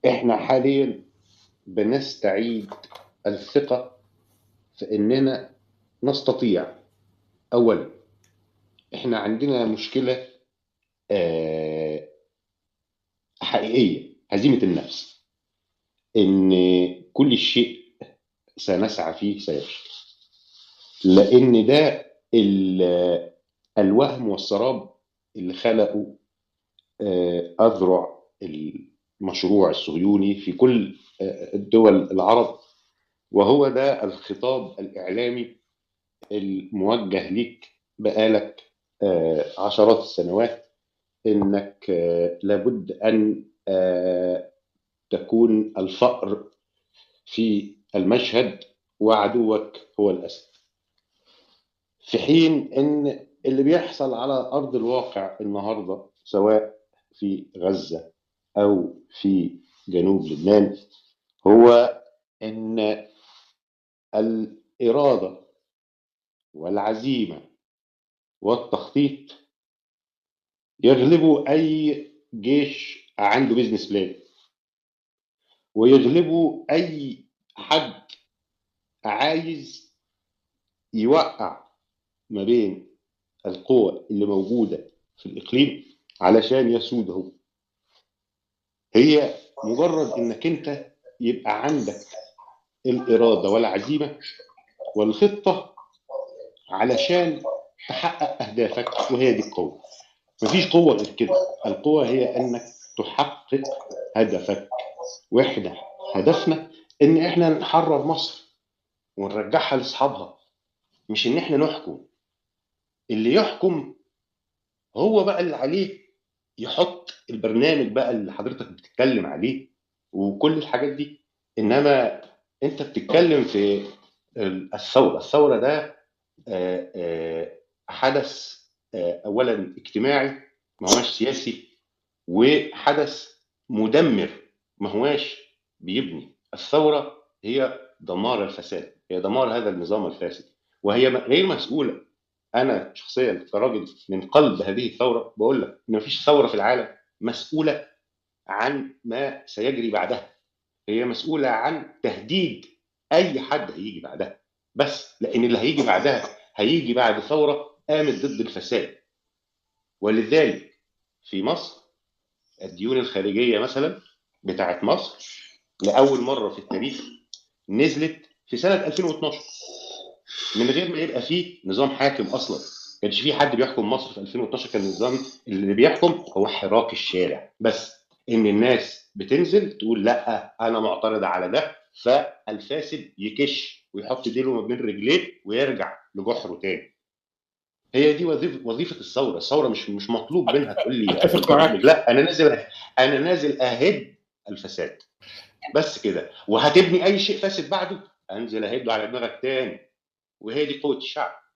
إحنا حاليًا بنستعيد الثقة في إننا نستطيع. أولًا، إحنا عندنا مشكلة آآ حقيقية، هزيمة النفس، إن كل شيء سنسعى فيه سيفشل، لإن ده الوهم والسراب اللي خلقه أذرع المشروع الصهيوني في كل الدول العرب، وهو ده الخطاب الإعلامي الموجه ليك بقالك عشرات السنوات، إنك لابد أن تكون الفأر في المشهد وعدوك هو الأسد، في حين إن اللي بيحصل على أرض الواقع النهاردة سواء في غزة أو في جنوب لبنان هو إن الإرادة والعزيمة والتخطيط يغلبوا أي جيش عنده بيزنس بلان، ويغلبوا أي حد عايز يوقع ما بين القوى اللي موجودة في الإقليم علشان يسود هو. هي مجرد إنك أنت يبقى عندك الإرادة والعزيمة والخطة علشان تحقق أهدافك، وهي دي القوة. مفيش قوة غير كده. القوة هي إنك تحقق هدفك، وإحنا هدفنا إن إحنا نحرر مصر ونرجعها لأصحابها، مش إن إحنا نحكم. اللي يحكم هو بقى اللي عليه يحط البرنامج بقى اللي حضرتك بتتكلم عليه وكل الحاجات دي. إنما أنت بتتكلم في الثورة ده حدث أولا اجتماعي، ما هوش سياسي، وحدث مدمر، ما هواش بيبني. الثورة هي دمار الفساد، هي دمار هذا النظام الفاسد، وهي غير مسؤولة. أنا شخصيا كراجل من قلب هذه الثورة بقول لك إن مفيش ثورة في العالم مسؤولة عن ما سيجري بعدها. هي مسؤولة عن تهديد أي حد هيجي بعدها، بس لأن اللي هيجي بعدها هيجي بعد ثورة قامت ضد الفساد. ولذلك في مصر الديون الخارجية مثلا بتاعت مصر لأول مرة في التاريخ نزلت في سنة 2012 من غير ما يبقى فيه نظام حاكم أصلا. ما كانش فيه حد بيحكم مصر في 2012. كان النظام اللي بيحكم هو حراك الشارع، بس إن الناس بتنزل تقول لا أنا معترضة على ده، فالفاسد يكش ويحط ديله ما بين رجليه ويرجع لجحره تاني. هي دي وظيفه الثوره. الثوره مش مطلوب منها تقول لي اتفق معاك. لا انا نازل اهد الفساد بس كده، وهتبني اي شيء فاسد بعده انزل اهده على دماغك تاني. وهي دي قوه الشعب.